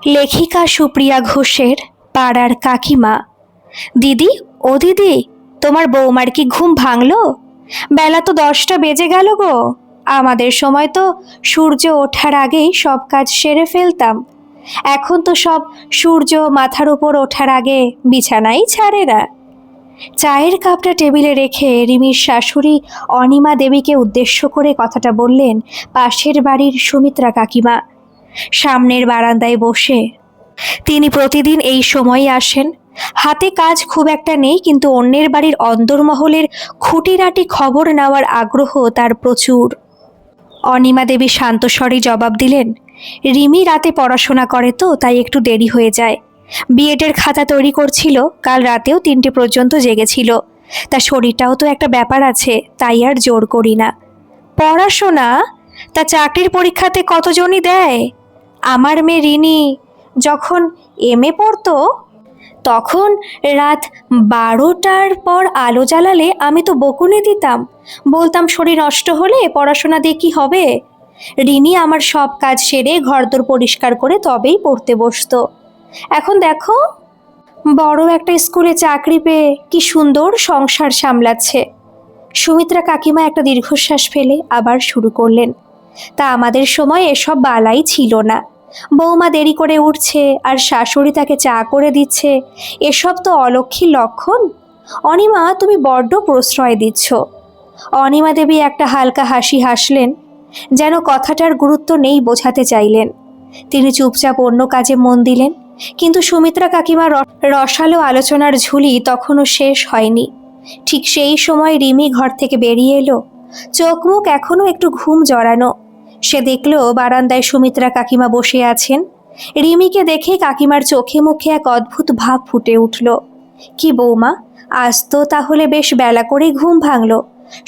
লেখিকা সুপ্রিয়া ঘোষের পাড়ার কাকিমা। দিদি, ও দিদি, তোমার বৌমার কি ঘুম ভাঙলো? বেলা তো 10টা বেজে গেল গো। আমাদের সময় তো সূর্য ওঠার আগেই সব কাজ সেরে ফেলতাম। এখন তো সব সূর্য মাথার উপর ওঠার আগে বিছানাই ছাড়ে না। চায়ের কাপটা টেবিলে রেখে রিমির শাশুড়ি অনিমা দেবীকে উদ্দেশ্য করে কথাটা বললেন পাশের বাড়ির সুমিত্রা কাকিমা। সামনের বারান্দায় বসে তিনি প্রতিদিন এই সময়ে আসেন। হাতে কাজ খুব একটা নেই, কিন্তু অন্যের বাড়ির অন্দরমহলের খুঁটিনাটি খবর নেওয়ার আগ্রহ তার প্রচুর। অনিমা দেবী শান্তস্বরে জবাব দিলেন, রিমি রাতে পড়াশোনা করে তো, তাই একটু দেরি হয়ে যায়। বিএডের খাতা তৈরি করছিল, কাল রাতেও 3টে পর্যন্ত জেগেছিল। তার শরীরটাও তো একটা ব্যাপার আছে, তাই আর জোর করি না। পড়াশোনা? তা চাকরির পরীক্ষাতে কতজনই দেয়? আমার মেয়ে রিনি যখন এমএ পড়তো তখন রাত 12টার পর আলো জ্বালালে আমি তো বকুনি দিতাম, বলতাম শরীর নষ্ট হলে পড়াশোনা দিয়ে কি হবে। রিনি আমার সব কাজ সেরে ঘরদোর পরিষ্কার করে তবেই পড়তে বসতো। এখন দেখো, বড় একটা স্কুলে চাকরি পেয়ে কি সুন্দর সংসার সামলাচ্ছে। সুমিত্রা কাকিমা একটা দীর্ঘশ্বাস ফেলে আবার শুরু করলেন, তা আমাদের সময় এসব বালাই ছিল না। বৌমা দেরি করে উঠছে আর শাশুড়ি তাকে চা করে দিচ্ছে, এসব তো অলক্ষীর লক্ষণ। অনিমা, তুমি বড্ড প্রশ্রয় দিচ্ছ। অনিমা দেবী একটা হালকা হাসি হাসলেন, যেন কথাটার গুরুত্ব নেই বোঝাতে চাইলেন। তিনি চুপচাপ অন্য কাজে মন দিলেন। কিন্তু সুমিত্রা কাকিমার রসালো আলোচনার ঝুলি তখনও শেষ হয়নি। ঠিক সেই সময় রিমি ঘর থেকে বেরিয়ে এলো। চোখ মুখ এখনো একটু ঘুম জড়ানো। সে দেখলো বারান্দায় সুমিত্রা কাকিমা বসে আছেন। রিমিকে দেখে কাকিমার চোখে মুখে এক অদ্ভুত ভাব ফুটে উঠল। কি বৌমা, আজ তো তাহলে বেশ বেলা করেই ঘুম ভাঙলো।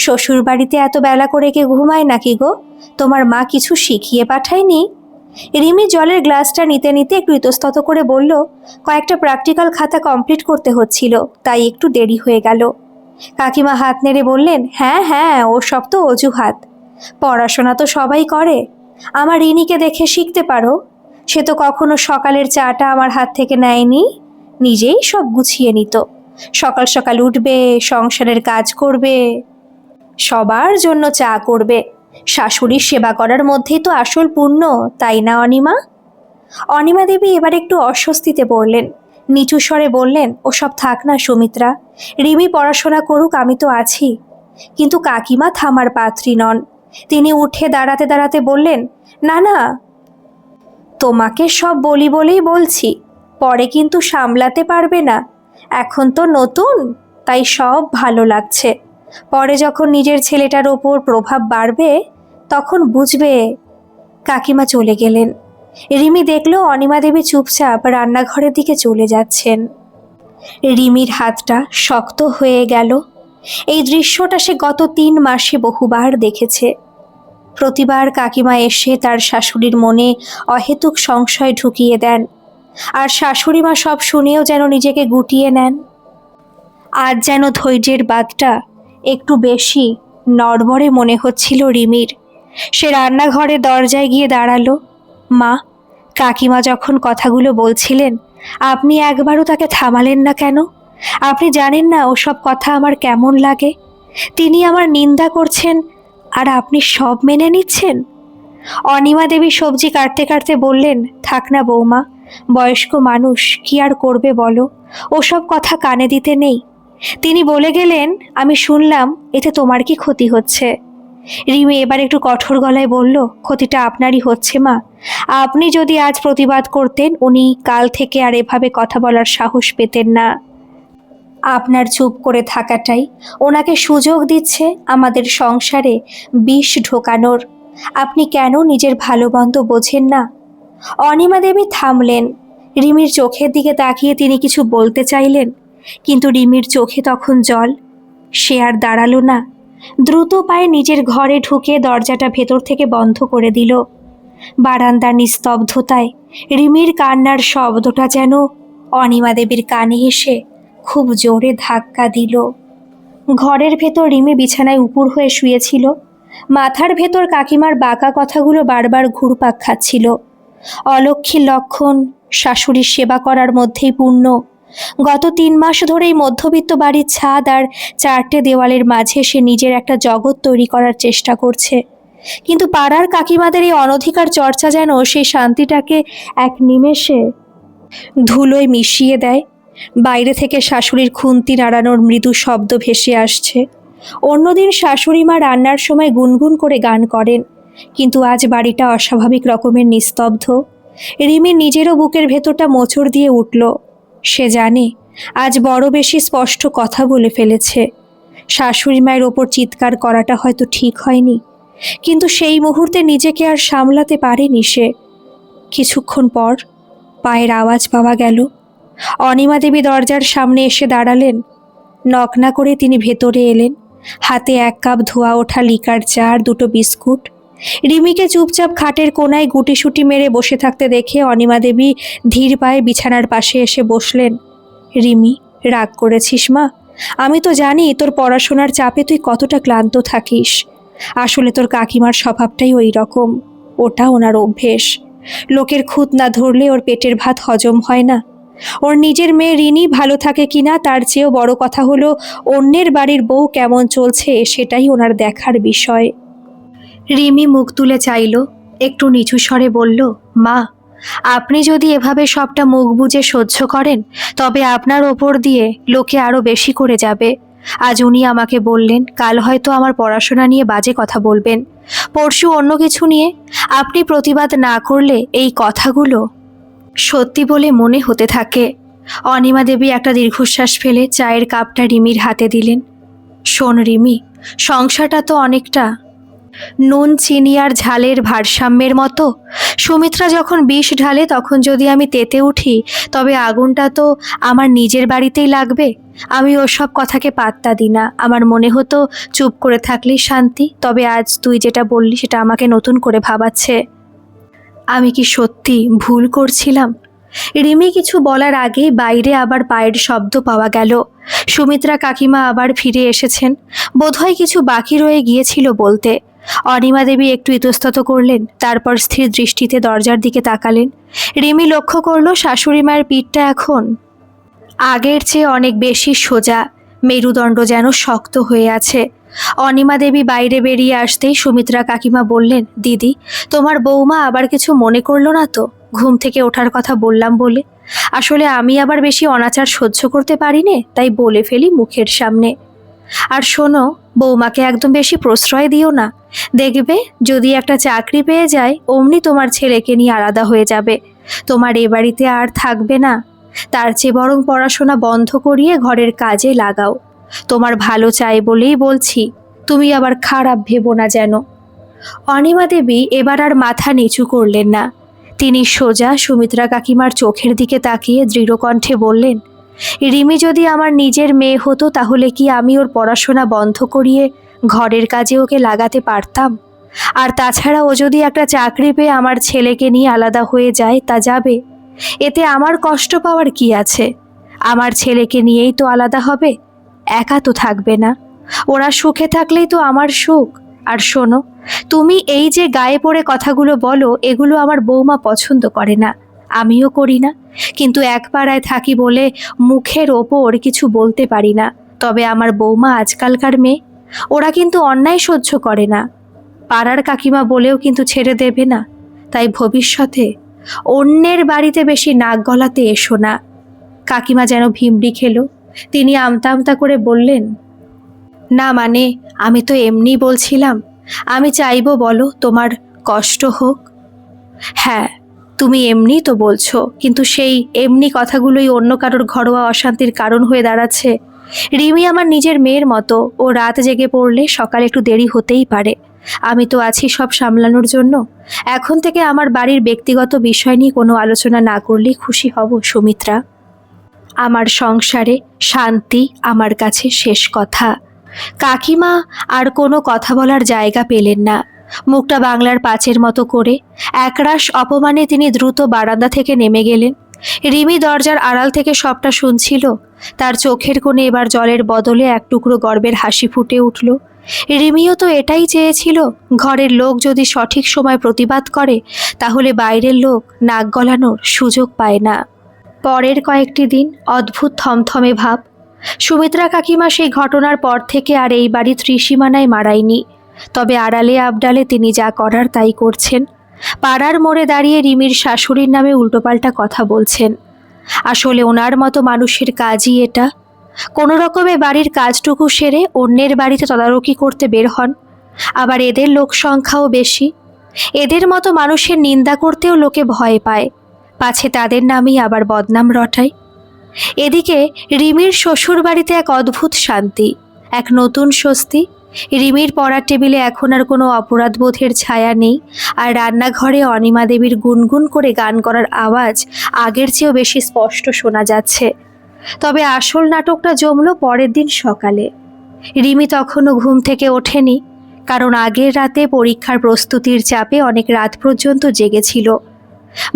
শ্বশুর বাড়িতে এত বেলা করে কে ঘুমায় নাকি গো? তোমার মা কিছু শিখিয়ে পাঠায়নি? রিমি জলের গ্লাসটা নিতে নিতে একটু ইতস্তত করে বলল, কয়েকটা প্র্যাকটিক্যাল খাতা কমপ্লিট করতে হচ্ছিল, তাই একটু দেরি হয়ে গেল। কাকিমা হাত নেড়ে বললেন, হ্যাঁ হ্যাঁ, ও সব তো অজুহাত। পড়াশোনা তো সবাই করে, আমার রিনিকে দেখে শিখতে পারো। সে তো কখনো সকালের চাটা আমার হাত থেকে নেয়নি, নিজেই সব গুছিয়ে নিত। সকাল সকাল উঠবে, সংসারের কাজ করবে, সবার জন্য চা করবে। শাশুড়ির সেবা করার মধ্যেই তো আসল পুণ্য, তাই না অনিমা? অনিমা দেবী এবার একটু অস্বস্তিতে পড়লেন। নিচু স্বরে বললেন, ওসব থাক না সুমিত্রা, রিমি পড়াশোনা করুক, আমি তো আছি। কিন্তু কাকিমা থামার পাত্রী নন। তিনি উঠে দাঁড়াতে দাঁড়াতে বললেন, না না, তোমাকে সব বলি বলেই বলছি, পরে কিন্তু সামলাতে পারবে না। এখন তো নতুন, তাই সব ভালো লাগছে। পরে যখন নিজের ছেলেটার ওপর প্রভাব বাড়বে তখন বুঝবে। কাকিমা চলে গেলেন। রিমি দেখলো অনিমা দেবী চুপচাপ রান্নাঘরের দিকে চলে যাচ্ছেন। রিমির হাতটা শক্ত হয়ে গেল। এই দৃশ্যটা সে গত 3 মাসে বহুবার দেখেছে। প্রতিবার কাকিমা এসে তার শাশুড়ির মনে অহেতুক সংশয় ঢুকিয়ে দেন, আর শাশুড়ি মা সব শুনেও যেন নিজেকে গুটিয়ে নেন। আজ যেন ধৈর্যের বাঁধটা একটু বেশি নড়বড়ে মনে হচ্ছিল রিমির। সে রান্নাঘরের দরজায় গিয়ে দাঁড়ালো। মা, কাকিমা যখন কথাগুলো বলছিলেন আপনি একবারও তাকে থামালেন না কেন? আপনি জানেন না ওসব কথা আমার কেমন লাগে। তিনি আমার নিন্দা করছেন আর আপনি সব মেনে নিচ্ছেন। অনিমা দেবী সবজি কাটতে কাটতে বললেন, থাক না বৌমা, বয়স্ক মানুষ, কি আর করবে বলো, ওসব কথা কানে দিতে নেই। তিনি বলে গেলেন, আমি শুনলাম, এতে তোমার কি ক্ষতি হচ্ছে? রিমি এবার একটু কঠোর গলায় বলল, ক্ষতিটা আপনারই হচ্ছে মা। আপনি যদি আজ প্রতিবাদ করতেন, উনি কাল থেকে আর এভাবে কথা বলার সাহস পেতেন না। আপনার চুপ করে থাকাটাই ওনাকে সুযোগ দিচ্ছে আমাদের সংসারে বিষ ঢোকানোর। আপনি কেন নিজের ভালো মন্দ বোঝেন না? অনিমা দেবী থামলেন। রিমির চোখের দিকে তাকিয়ে তিনি কিছু বলতে চাইলেন, কিন্তু রিমির চোখে তখন জল। সে আর দাঁড়ালো না। দ্রুত পায়ে নিজের ঘরে ঢুকে দরজাটা ভেতর থেকে বন্ধ করে দিল। বারান্দার নিস্তব্ধতায় রিমির কান্নার শব্দটা যেন অনিমা দেবীর কানে এসে খুব জোরে ধাক্কা দিল। ঘরের ভেতর রিমি বিছানায় উপুর হয়ে শুয়েছিল। মাথার ভেতর কাকিমার বাঁকা কথাগুলো বারবার ঘুরপাক খাচ্ছিল। অলক্ষীর লক্ষণ, শাশুড়ির সেবা করার মধ্যেই পূর্ণ। গত 3 মাস ধরেই মধ্যবিত্ত বাড়ির ছাদ আর 4টে দেওয়ালের মাঝে সে নিজের একটা জগৎ তৈরি করার চেষ্টা করছে, কিন্তু পাড়ার কাকিমাদের এই অনধিকার চর্চা যেন সেই শান্তিটাকে এক নিমেষে ধুলোয় মিশিয়ে দেয়। বাইরে থেকে শাশুড়ির খুন্তি নাড়ানোর মৃদু শব্দ ভেসে আসছে। অন্যদিন শাশুড়ি মা রান্নার সময় গুনগুন করে গান করেন, কিন্তু আজ বাড়িটা অস্বাভাবিক রকমের নিস্তব্ধ। রিমি নিজেরও বুকের ভেতরটা মোচড় দিয়ে উঠল। সে জানে আজ বড় বেশি স্পষ্ট কথা বলে ফেলেছে। শাশুড়ি মায়ের ওপর চিৎকার করাটা হয়তো ঠিক হয়নি, কিন্তু সেই মুহূর্তে নিজেকে আর সামলাতে পারেনি সে। কিছুক্ষণ পর পায়ের আওয়াজ পাওয়া গেল। অনিমা দেবী দরজার সামনে এসে দাঁড়ালেন। নক না করে তিনি ভেতরে এলেন, হাতে 1 কাপ ধোয়া ওঠা লিকার চা আর 2টো বিস্কুট। রিমিকে চুপচাপ খাটের কোনায় গুটিসুটি মেরে বসে থাকতে দেখে অনিমা দেবী ধীর পায়ে বিছানার পাশে এসে বসলেন। রিমি, রাগ করেছিস মা? আমি তো জানি তোর পড়াশোনার চাপে তুই কতটা ক্লান্ত থাকিস। আসলে তোর কাকিমার স্বভাবটাই ওই রকম, ওটা ওনার অভ্যেস। লোকের খুঁত না ধরলে ওর পেটের ভাত হজম হয় না। ওর নিজের মেয়ে রিনি ভালো থাকে কিনা তার চেয়েও বড় কথা হলো অন্যের বাড়ির বউ কেমন চলছে সেটাই ওনার দেখার বিষয়। রিমি মুখ তুলে চাইল, একটু নিচু স্বরে বলল, মা, আপনি যদি এভাবে সবটা মুখ বুজে সহ্য করেন তবে আপনার ওপর দিয়ে লোকে আরও বেশি করে যাবে। আজ উনি আমাকে বললেন কাল হয়তো আমার পড়াশোনা নিয়ে বাজে কথা বলবেন, পরশু অন্য কিছু নিয়ে। আপনি প্রতিবাদ না করলে এই কথাগুলো সত্যি বলে মনে হতে থাকে। অনিমা দেবী একটা দীর্ঘশ্বাস ফেলে চায়ের কাপটা রিমির হাতে দিলেন। শোন রিমি, সংসারটা তো অনেকটা নুন চিনি আর ঝালের ভারসাম্যের মতো। সুমিত্রা যখন বিষ ঢালে তখন যদি আমি তেতে উঠি তবে আগুনটা তো আমার নিজের বাড়িতেই লাগবে। আমি ওসব কথাকে পাত্তা দিই না। আমার মনে হতো চুপ করে থাকলেই শান্তি, তবে আজ তুই যেটা বললি সেটা আমাকে নতুন করে ভাবাচ্ছে। আমি কি সত্যি ভুল করছিলাম? রিমি কিছু বলার আগেই বাইরে আবার পায়ের শব্দ পাওয়া গেল। সুমিত্রা কাকিমা আবার ফিরে এসেছেন। বোধহয় কিছু বাকি রয়ে গিয়েছিল বলতে। অনিমা দেবী একটু ইতস্তত করলেন, তারপর স্থির দৃষ্টিতে দরজার দিকে তাকালেন। রিমি লক্ষ্য করল শাশুড়ি মায়ের পিঠটা এখন আগের চেয়ে অনেক বেশি সোজা, মেরুদণ্ড যেন শক্ত হয়ে আছে। অনিমা দেবী বাইরে বেরিয়ে আসতেই সুমিত্রা কাকিমা বললেন, দিদি, তোমার বৌমা আবার কিছু মনে করলো না তো? ঘুম থেকে ওঠার কথা বললাম বলে। আসলে আমি আবার বেশি অনাচার সহ্য করতে পারি নে, তাই বলে ফেলি মুখের সামনে। আর শোনো, বৌমাকে একদম বেশি প্রশ্রয় দিও না। দেখবে যদি একটা চাকরি পেয়ে যায় অমনি তোমার ছেলেকে নিয়ে আলাদা হয়ে যাবে, তোমার এ বাড়িতে আর থাকবে না। তার চেয়ে বরং পড়াশোনা বন্ধ করিয়ে ঘরের কাজে লাগাও। তোমার ভালো চাই বলেই বলছি, তুমি আবার খারাপ ভেবো না যেন। অনিমা দেবী এবার আর মাথা নিচু করলেন না। তিনি সোজা সুমিত্রা কাকিমার চোখের দিকে তাকিয়ে দৃঢ় কণ্ঠে বললেন, রিমি যদি আমার নিজের মেয়ে হতো তাহলে কি আমি ওর পড়াশোনা বন্ধ করিয়ে ঘরের কাজে ওকে লাগাতে পারতাম? আর তাছাড়া ও যদি একটা চাকরি পেয়ে আমার ছেলেকে নিয়ে আলাদা হয়ে যায় তা যাবে, এতে আমার কষ্ট পাওয়ার কি আছে? আমার ছেলেকে নিয়েই তো আলাদা হবে, একা তো থাকবে না। ওরা সুখে থাকলেই তো আমার সুখ। আর শোনো, তুমি এই যে গায়ে পড়ে কথাগুলো বলো এগুলো আমার বৌমা পছন্দ করে না, আমিও করি না। কিন্তু এক পাড়ায় থাকি বলে মুখের ওপর কিছু বলতে পারি না। তবে আমার বৌমা আজকালকার মেয়ে, ওরা কিন্তু অন্যায় সহ্য করে না। পাড়ার কাকিমা বলেও কিন্তু ছেড়ে দেবে না। তাই ভবিষ্যতে অন্যের বাড়িতে বেশি নাক গলাতে এসো না। কাকিমা যেন ভিমড়ি খেলো। তিনি আমতা আমতা করে বললেন, না মানে আমি তো এমনি বলছিলাম। আমি চাইবো বলো তোমার কষ্ট হোক? হ্যাঁ, তুমি এমনি তো বলছো, কিন্তু সেই এমনি কথাগুলোই অন্য কারোর ঘরোয়া অশান্তির কারণ হয়ে দাঁড়াচ্ছে। রিমি আমার নিজের মেয়ের মতো, ও রাত জেগে পড়লে সকালে একটু দেরি হতেই পারে। আমি তো আছি সব সামলানোর জন্য। এখন থেকে আমার বাড়ির ব্যক্তিগত বিষয় নিয়ে কোনো আলোচনা না করলেই খুশি হব সুমিত্রা। আমার সংসারে শান্তি আমার কাছে শেষ কথা। কাকিমা আর কোনো কথা বলার জায়গা পেলেন না। মুখটা বাংলার পাঁচের মতো করে একরাশ অপমানে তিনি দ্রুত বারান্দা থেকে নেমে গেলেন। রিমি দরজার আড়াল থেকে সবটা শুনছিল। তার চোখের কোণে এবার জলের বদলে এক টুকরো গর্বের হাসি ফুটে উঠল। রিমিও তো এটাই চেয়েছিল, ঘরের লোক যদি সঠিক সময় প্রতিবাদ করে তাহলে বাইরের লোক নাক গলানোর সুযোগ পায় না। পরের কয়েকটি দিন অদ্ভুত থমথমে ভাব। সুমিত্রা কাকিমা সেই ঘটনার পর থেকে আর এই বাড়ির ত্রিসীমানায় মারায়নি, তবে আড়ালে আবডালে তিনি যা করার তাই করছেন। পাড়ার মোড়ে দাঁড়িয়ে রিমির শাশুড়ির নামে উল্টোপাল্টা কথা বলছেন। আসলে ওনার মতো মানুষের কাজই এটা। কোনো রকমে বাড়ির কাজটুকু সেরে অন্যের বাড়িতে তদারকি করতে বের হন। আবার এদের লোক সংখ্যাও বেশি। এদের মতো মানুষের নিন্দা করতেও লোকে ভয় পায়, পাছে তাদের নামেই আবার বদনাম রটায়। এদিকে রিমির শ্বশুর বাড়িতে এক অদ্ভুত শান্তি, এক নতুন স্বস্তি। রিমির পড়ার টেবিলে এখন আর কোনো অপরাধবোধের ছায়া নেই, আর রান্নাঘরে অনিমা দেবীর গুনগুন করে গান করার আওয়াজ আগের চেয়েও বেশি স্পষ্ট শোনা যাচ্ছে। তবে আসল নাটকটা জমল পরের দিন সকালে। রিমি তখনও ঘুম থেকে ওঠেনি, কারণ আগের রাতে পরীক্ষার প্রস্তুতির চাপে অনেক রাত পর্যন্ত জেগেছিল।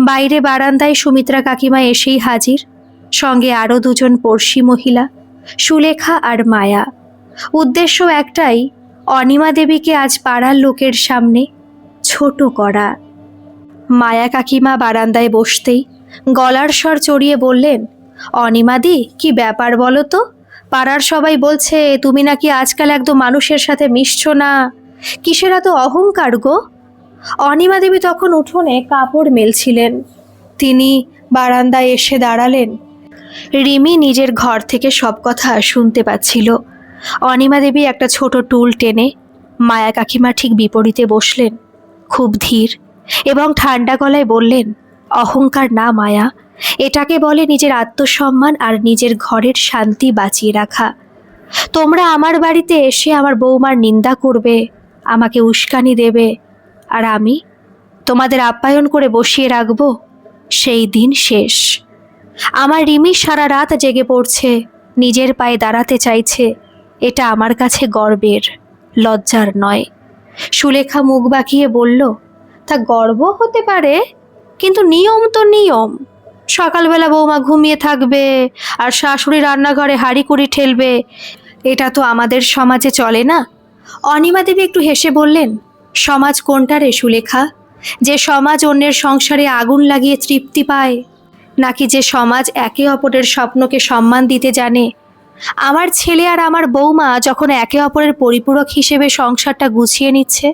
বাইরে বারান্দায় সুমিত্রা কাকিমা এসেই হাজির, সঙ্গে আরও দুজন পড়শি মহিলা, সুলেখা আর মায়া। উদ্দেশ্য একটাই, অনিমা দেবীকে আজ পাড়ার লোকের সামনে ছোট করা। মায়া কাকিমা বারান্দায় বসতেই গলার স্বর চড়িয়ে বললেন, অনিমাদি, কি ব্যাপার বলো তো? পাড়ার সবাই বলছে তুমি নাকি আজকাল একদম মানুষের সাথে মিশছো না। কিসের এত অহংকার গো? অনিমা দেবী তখন উঠোনে কাপড় মেলছিলেন। তিনি বারান্দায় এসে দাঁড়ালেন। রিমি নিজের ঘর থেকে সব কথা শুনতে পাচ্ছিল। অনিমা দেবী একটা ছোট টুল টেনে মায়া কাকিমা ঠিক বিপরীতে বসলেন। খুব ধীর এবং ঠান্ডা গলায় বললেন, অহংকার না মায়া, এটাকে বলে নিজের আত্মসম্মান আর নিজের ঘরের শান্তি বাঁচিয়ে রাখা। তোমরা আমার বাড়িতে এসে আমার বৌমার নিন্দা করবে, আমাকে উস্কানি দেবে, আর আমি তোমাদের আপ্যায়ন করে বসিয়ে রাখবো, সেই দিন শেষ। আমার রিমি সারা রাত জেগে পড়ছে, নিজের পায়ে দাঁড়াতে চাইছে। এটা আমার কাছে গর্বের, লজ্জার নয়। সুলেখা মুখ বাঁকিয়ে বলল, তা গর্ব হতে পারে, কিন্তু নিয়ম তো নিয়ম। সকালবেলা বৌমা ঘুমিয়ে থাকবে আর শাশুড়ি রান্নাঘরে হাঁড়িকুড়ি ঠেলবে, এটা তো আমাদের সমাজে চলে না। অনিমা দেবী একটু হেসে বললেন, সমাজ কোনটা রে সুলেখা? যে সমাজ অন্যের সংসারে আগুন লাগিয়ে তৃপ্তি পায়, নাকি যে সমাজ একে অপরের স্বপ্নকে সম্মান দিতে জানে? আমার ছেলে আর আমার বৌমা যখন একে অপরের পরিপূরক হিসেবে সংসারটা গুছিয়ে নিচ্ছে,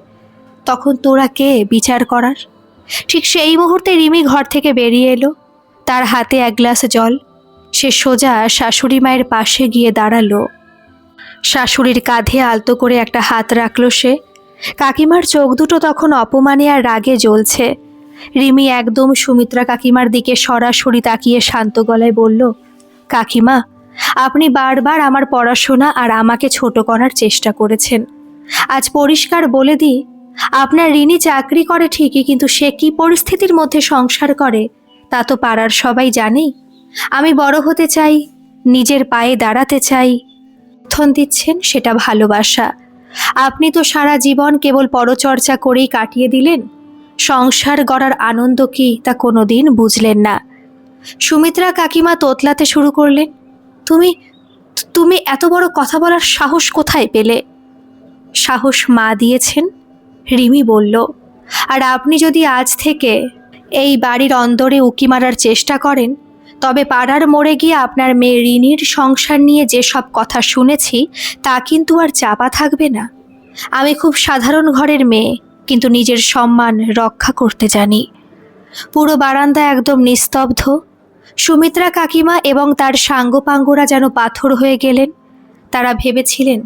তখন তোরা কে বিচার করার? ঠিক সেই মুহূর্তে রিমি ঘর থেকে বেরিয়ে এলো, তার হাতে এক গ্লাস জল। সে সোজা শাশুড়ি মায়ের পাশে গিয়ে দাঁড়ালো। শাশুড়ির কাঁধে আলতো করে একটা হাত রাখলো সে। কাকিমার চোখ দুটো তখন অপমানে আর রাগে জ্বলছে। রিমি একদম সুমিত্রা কাকিমার দিকে সরাসরি তাকিয়ে শান্ত গলায় বলল, কাকিমা, আপনি বারবার আমার পড়াশোনা আর আমাকে ছোট করার চেষ্টা করেছেন। আজ পরিষ্কার বলে দিই, আপনার রিনি চাকরি করে ঠিকই, কিন্তু সে কি পরিস্থিতির মধ্যে সংসার করে তা তো পাড়ার সবাই জানেই। আমি বড় হতে চাই, নিজের পায়ে দাঁড়াতে চাই। সমর্থন দিচ্ছেন সেটা ভালোবাসা। আপনি তো সারা জীবন কেবল পরচর্চা করেই কাটিয়ে দিলেন। সংসার গড়ার আনন্দ কি তা কোনোদিন বুঝলেন না। সুমিত্রা কাকিমা তোতলাতে শুরু করলেন, তুমি তুমি এত বড় কথা বলার সাহস কোথায় পেলে? সাহস মা দিয়েছেন, রিমি বলল। আর আপনি যদি আজ থেকে এই বাড়ির অন্দরে উকি মারার চেষ্টা করেন, তবে পাড়ার মোড়ে গিয়ে আপনার মেয়ে রিনির সংসার নিয়ে যেসব কথা শুনেছি তা কিন্তু আর চাপা থাকবে না। আমি খুব সাধারণ ঘরের মেয়ে, কিন্তু নিজের সম্মান রক্ষা করতে জানি। পুরো বারান্দা একদম নিস্তব্ধ। সুমিত্রা কাকিমা এবং তার সাঙ্গপাঙ্গরা যেন পাথর হয়ে গেলেন। তারা ভেবেছিলেন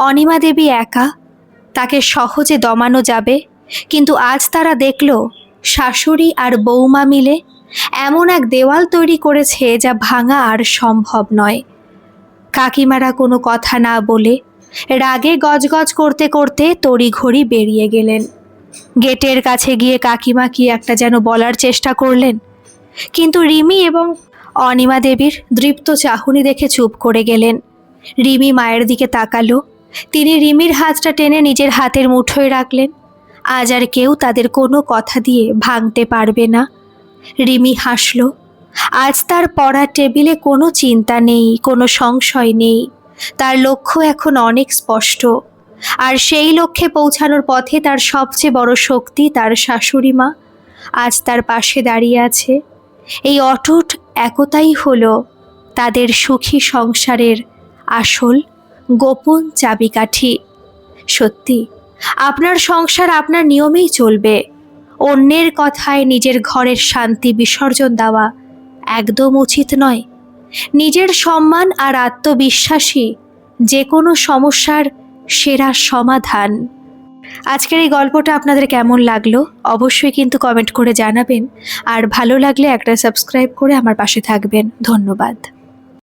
অনিমা দেবী একা, তাকে সহজে দমানো যাবে, কিন্তু আজ তারা দেখল শাশুড়ি আর বৌমা মিলে এমন এক দেওয়াল তৈরি করেছে যা ভাঙা আর সম্ভব নয়। কাকিমারা কোনো কথা না বলে রাগে গজগজ করতে করতে তড়িঘড়ি বেরিয়ে গেলেন। গেটের কাছে গিয়ে কাকিমা কি একটা যেন বলার চেষ্টা করলেন, কিন্তু রিমি এবং অনিমা দেবীর দৃপ্ত চাহনি দেখে চুপ করে গেলেন। রিমি মায়ের দিকে তাকালো। তিনি রিমির হাতটা টেনে নিজের হাতের মুঠোয় রাখলেন। আজ আর কেউ তাদের কোনো কথা দিয়ে ভাঙতে পারবে না। রিমি হাসল। আজ তার পড়ার টেবিলে কোনো চিন্তা নেই, কোনো সংশয় নেই। তার লক্ষ্য এখন অনেক স্পষ্ট। আর সেই লক্ষ্যে পৌঁছানোর পথে তার সবচেয়ে বড় শক্তি তার শাশুড়ি মা আজ তার পাশে দাঁড়িয়ে আছে। এই অটুট একতাই হলো তাদের সুখী সংসারের আসল গোপন চাবিকাঠি। সত্যি, আপনার সংসার আপনার নিয়মেই চলবে। অন্যের কথায় নিজের ঘরের শান্তি বিসর্জন দেওয়া একদম উচিত নয়। নিজের সম্মান আর আত্মবিশ্বাসী যে কোনো সমস্যার সেরা সমাধান। আজকের এই গল্পটা আপনাদের কেমন লাগলো অবশ্যই কিন্তু কমেন্ট করে জানাবেন, আর ভালো লাগলে একটা সাবস্ক্রাইব করে আমার পাশে থাকবেন। ধন্যবাদ।